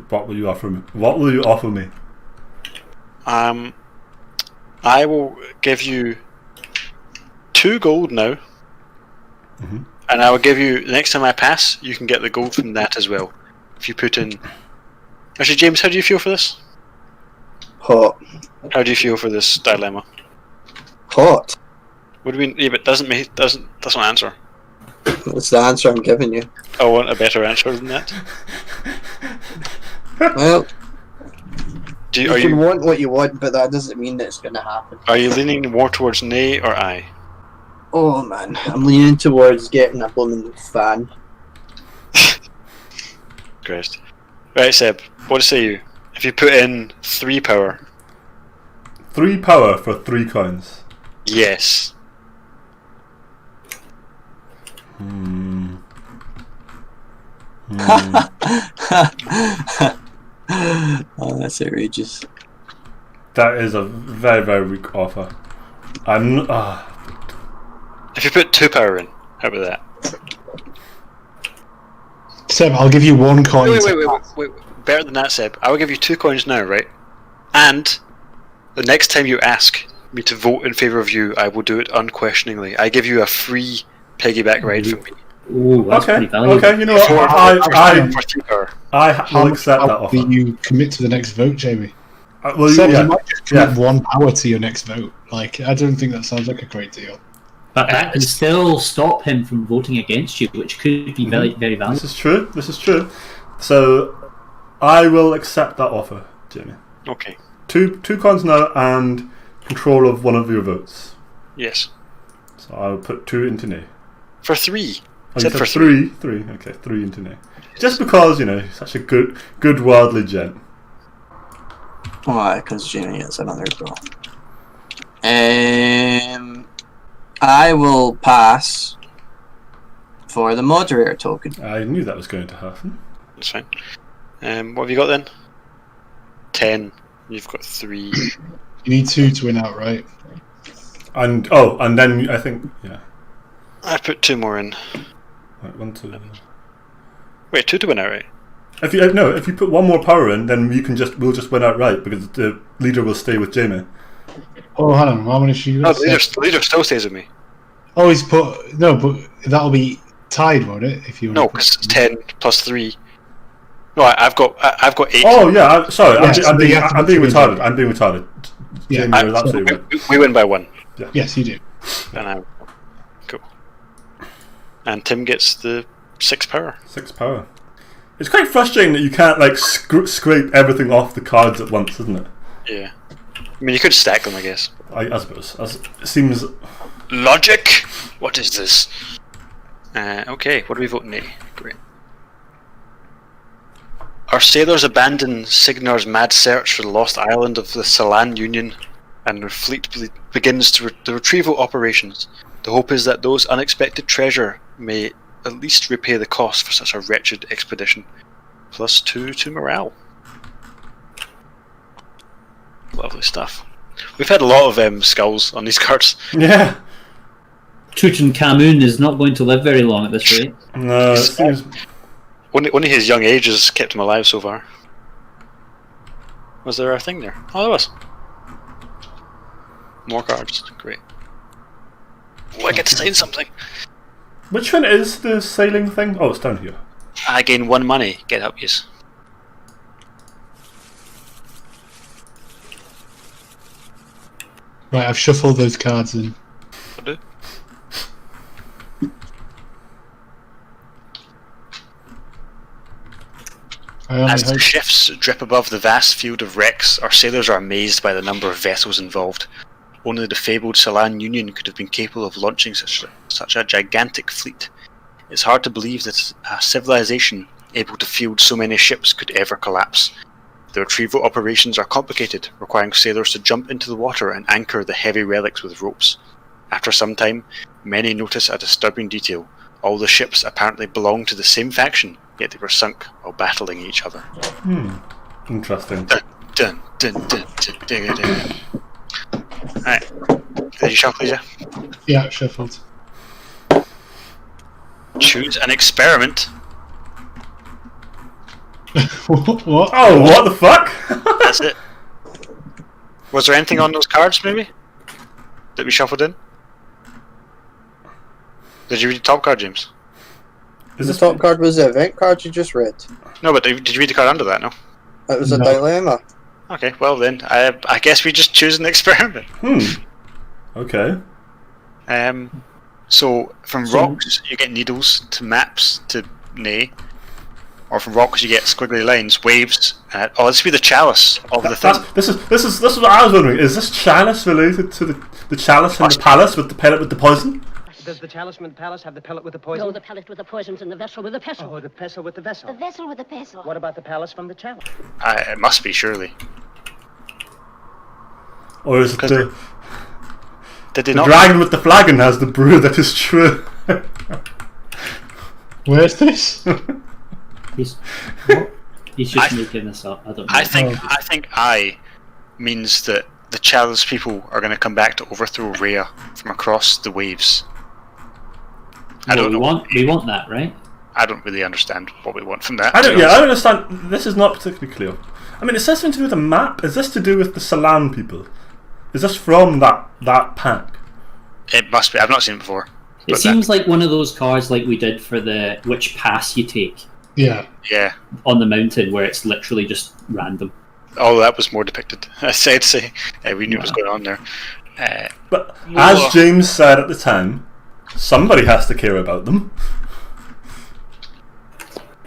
What will you offer me? What will you offer me? I will give you 2 gold now, and I will give you, the next time I pass, you can get the gold from that as well. If you put in... Actually, James, how do you feel for this? Hot. How do you feel for this dilemma? Hot. What do we... Yeah, but doesn't answer. What's the answer I'm giving you? I want a better answer than that. Well, You you can want what you want, but that doesn't mean that it's going to happen. Are you leaning more towards nay or aye? Oh man, I'm leaning towards getting a blooming fan. Christ. Right, Seb, what say you? If you put in 3 power. 3 power for 3 coins. Yes. Oh, that's outrageous. That is a very, very weak offer. I'm. If you put 2 power in, how about that? Seb, I'll give you 1 coin. Wait. Better than that, Seb. I will give you 2 coins now, right? And the next time you ask me to vote in favour of you, I will do it unquestioningly. I give you a free piggyback ride from me. Ooh, that's pretty valuable. Okay, you know what? For 3 power. I will accept that offer. Do you commit to the next vote, Jamie? Well, Seb, yeah. you might just commit 1 power to your next vote. Like, I don't think that sounds like a great deal. But that can still stop him from voting against you, which could be very, very valuable. This is true. So, I will accept that offer, Jamie. Okay. 2 coins now and control of 1 of your votes. Yes. So I'll put 2 into nay. For 3. Oh, you said for 3. 3. Okay, 3 into nay. Just because, he's such a good worldly gent. Why? Because Jamie gets another goal. I will pass for the moderator token. I knew that was going to happen. That's fine. What have you got then? 10. You've got 3. You need 2 to win outright. And then I think, yeah. I put 2 more in. Right, 1, 2. Wait, 2 to win outright? If you put 1 more power in, then we'll just win outright because the leader will stay with Jamie. Oh, hang on. How many should you No, the leader still stays with me. Oh, he's put... No, but that'll be tied, won't it? If you No, because it's 10 plus 3. No, I've got 8. Oh yeah, sorry, Yes, I'm being you have to retarded. put I'm being retarded. Yeah. Jamie, you're absolutely right. We win by 1. Yes, you do. And cool. And Tim gets the 6 power. 6 power. It's quite frustrating that you can't like scrape everything off the cards at once, isn't it? Yeah. I mean, you could stack them, I guess. I suppose. It seems. Logic? What is this? Okay, what do we vote nay? Great. Our sailors abandon Sygnar's mad search for the lost island of the Salan Union, and their fleet begins the retrieval operations. The hope is that those unexpected treasure may at least repay the cost for such a wretched expedition. +2 to morale. Lovely stuff. We've had a lot of skulls on these cards. Yeah. Tutankhamun is not going to live very long at this rate. No, it seems. Only his young age has kept him alive so far. Was there a thing there? Oh, there was. More cards. Great. Oh, I get to sign something. Which one is the sailing thing? Oh, it's down here. I gain 1 money. Get up, yes. Right, I've shuffled those cards in. Will do. I only As the hope. shifts drip above the vast field of wrecks, our sailors are amazed by the number of vessels involved. Only the fabled Salan Union could have been capable of launching such a gigantic fleet. It's hard to believe that a civilization able to field so many ships could ever collapse. The retrieval operations are complicated, requiring sailors to jump into the water and anchor the heavy relics with ropes. After some time, many notice a disturbing detail. All the ships apparently belong to the same faction, yet they were sunk while battling each other. Interesting. Dun, dun, dun, dun, dun, dun, dun. Alright. Did you shuffle, yeah? Yeah, shuffled. Choose an experiment. What? Oh, what the fuck? That's it. Was there anything on those cards, maybe? That we shuffled in? Did you read the top card, James? Is The this top card was the event card you just read. No, but did you read the card under that, no? It was a No. dilemma. Okay, well then, I guess we just choose an experiment. Okay. So, from rocks, you get needles, to maps, to nay. Or from rocks, you get squiggly lines, waves. Oh, this would be the chalice of the thing. This is what I was wondering. Is this chalice related to the chalice in the palace with the pellet with the poison? Does the talisman palace have the pellet with the poison? No, the pellet with the poison's in the vessel with the pestle. Oh, the pestle with the vessel. The vessel with the pestle. What about the palace from the chalice? It must be, surely. Or is it the Did they the not? dragon with the flagon has the brew that is true? Where's this? He's just making this up. I don't know. I think I means that the chalice people are going to come back to overthrow Rhea from across the waves. I don't know. We want that, right? I don't really understand what we want from that. I don't understand. This is not particularly clear. I mean, it says something to do with a map. Is this to do with the Salan people? Is this from that pack? It must be. I've not seen it before. It seems like one of those cards like we did for the which pass you take. Yeah. Yeah. On the mountain, where it's literally just random. Oh, that was more depicted. I said, we knew what was going on there. But as James said at the time, somebody has to care about them.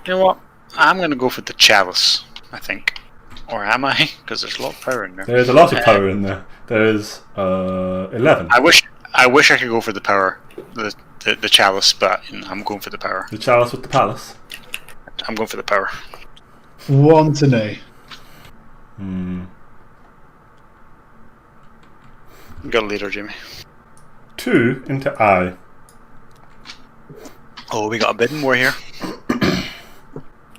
You know what? I'm going to go for the chalice, I think. Or am I? Because there's a lot of power in there. There's a lot of power in there. There's 11. I wish I could go for the power, the chalice, but I'm going for the power. The chalice with the palace. I'm going for the power. 1 to nay. You got a leader, Jimmy. 2 into I. Oh, we got a bidding war here.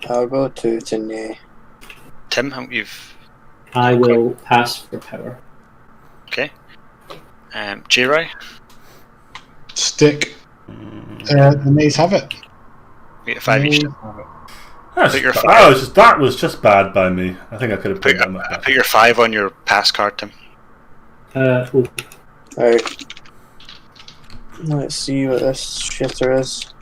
I'll go 2 to nay. Tim, I will pass for power. Okay. J-Rai? Stick. The nays have it. We get 5 each. That was just bad by me. I think I could have put that much better. Put your 5 on your pass card, Tim. Alright. Let's see what this shitter is.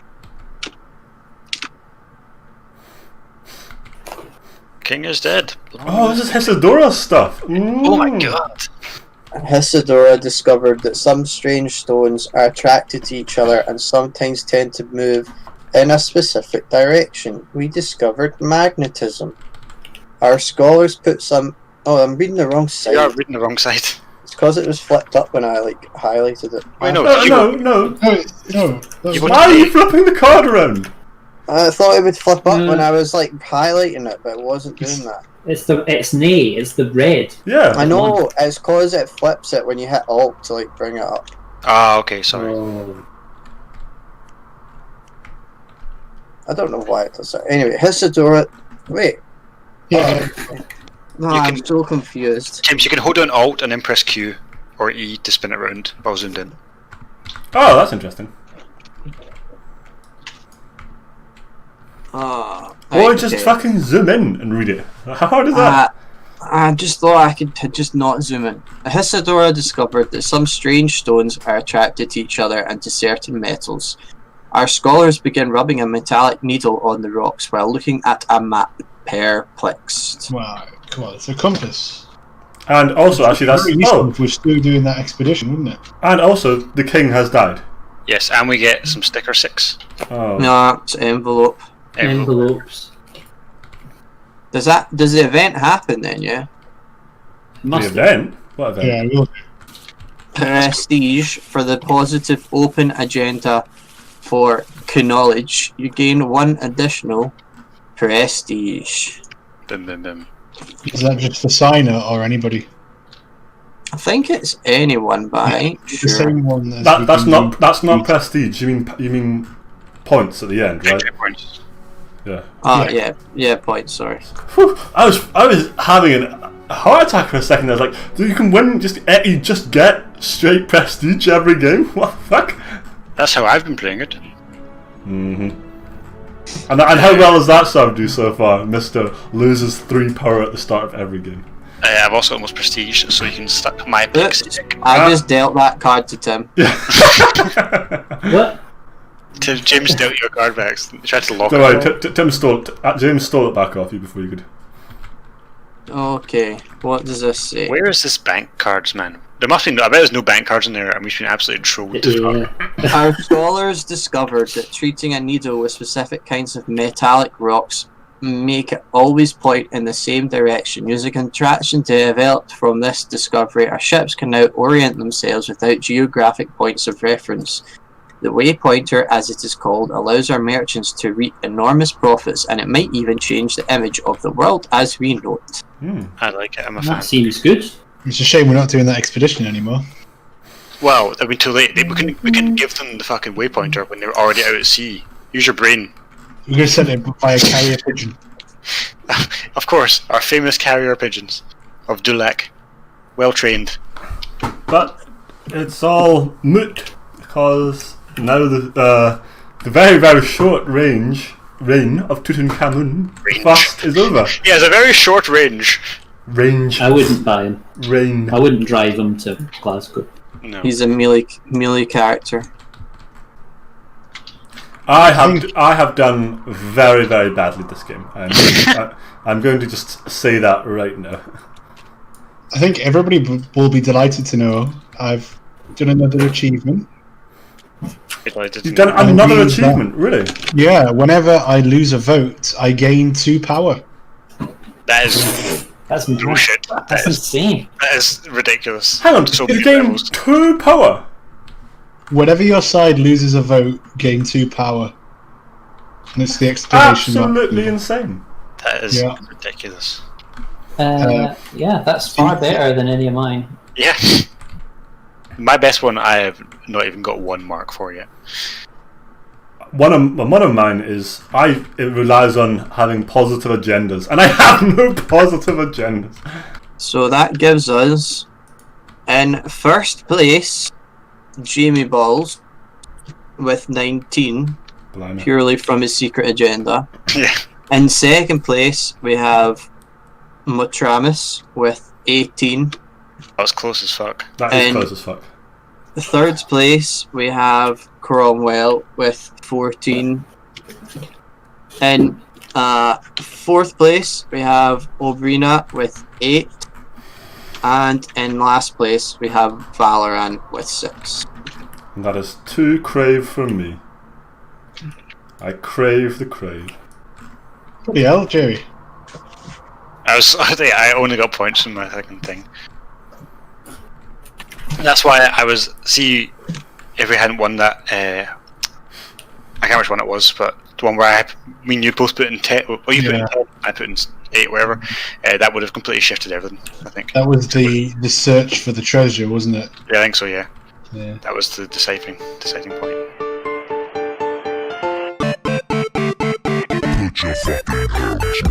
King is dead. Oh, this is Hesidora's stuff. Oh my god. Isidora discovered that some strange stones are attracted to each other and sometimes tend to move in a specific direction. We discovered magnetism. Our scholars put some... Oh, I'm reading the wrong side. You are reading the wrong side. It's because it was flipped up when I highlighted it. Wait, no. No. You Why are you flipping the card around? I thought it would flip up when I was highlighting it, but it wasn't doing that. It's the red. Yeah. I know, it's because it flips it when you hit Alt to bring it up. Ah, okay, sorry. I don't know why it does that. Anyway, Isidora... Wait. Yeah. No, I'm so confused. James, you can hold down Alt and then press Q or E to spin it around while zoomed in. Oh, that's interesting. Or just fucking zoom in and read it. How hard is that? I just thought I could just not zoom in. Isidora discovered that some strange stones are attracted to each other and to certain metals. Our scholars begin rubbing a metallic needle on the rocks while looking at a map, perplexed. Wow, come on, it's a compass. And also, actually, that's... Very useful if we're still doing that expedition, wouldn't it? And also, the king has died. Yes, and we get some sticker 6. Oh. No, it's envelope. Envelopes. Does the event happen then, yeah? The event? What event? Yeah, we'll... Prestige for the positive open agenda for knowledge. You gain 1 additional prestige. Bim, bim, bim. Is that just the signer or anybody? I think it's anyone, but I ain't The sure. same one as That's not prestige. You mean points at the end, right? Points. Yeah. Oh yeah, points. Sorry. Whew, I was having a heart attack for a second. I was like, dude, you can win. You just get straight prestige every game. What the fuck? That's how I've been playing it. And how well has that served you so far? Mr. loses 3 power at the start of every game. I've also almost prestige, so you can stuck my picks. I just dealt that card to Tim. What? James dealt your card back. He tried to lock Don't it. worry, Tim stole it. James stole it back off you before you could. Okay, what does this say? Where is this bank cards, man? There must be I bet there's no bank cards in there, and we've been absolutely trolled. Our scholars discovered that treating a needle with specific kinds of metallic rocks make it always point in the same direction. Using a contraption developed from this discovery, our ships can now orient themselves without geographic points of reference. The waypointer, as it is called, allows our merchants to reap enormous profits, and it might even change the image of the world as we know it. I like it, I'm a That fan. seems good. It's a shame we're not doing that expedition anymore. Well, it'll be too late. We can give them the fucking waypointer when they're already out at sea. Use your brain. We're going to send it by a carrier pigeon. Of course, our famous carrier pigeons of Dulac. Well trained. But it's all moot because now the very, very short reign of Tutankhamun first is over. He has a very short range. I wouldn't buy him. Rain. I wouldn't drive him to Glasgow. No. He's a melee character. I have done very, very badly this game. I'm going to just say that right now. I think everybody will be delighted to know I've done another achievement. You've done another achievement, really? Yeah, whenever I lose a vote, I gain 2 power. That's bullshit. That's insane. That is ridiculous. Hang on, So you many gain levels. 2 power? Whenever your side loses a vote, gain 2 power. And it's the exclamation mark. Absolutely insane. That is Yeah. ridiculous. Yeah, that's far better than any of mine. Yeah. My best one, I have not even got 1 mark for yet. One of mine is it relies on having positive agendas, and I have no positive agendas. So that gives us, in first place, Jamie Balls with 19, Blimey. purely from his secret agenda. Yeah. In second place, we have Motramus with 18. That was close as fuck. That is And close as fuck. third place, we have Cromwell with 14. In fourth place, we have Obrina with 8. And in last place, we have Valorant with 6. And that is 2 crave from me. I crave the crave. Bloody hell, Jerry. I only got points from my second thing. That's why I was. See, if we hadn't won that, I can't remember which one it was, but the one where me and you both put in 10. Well, you put in 10, I put in 8, whatever. That would have completely shifted everything, I think. That was the search for the treasure, wasn't it? Yeah, I think so. Yeah. Yeah. That was the deciding point. Put your fucking hands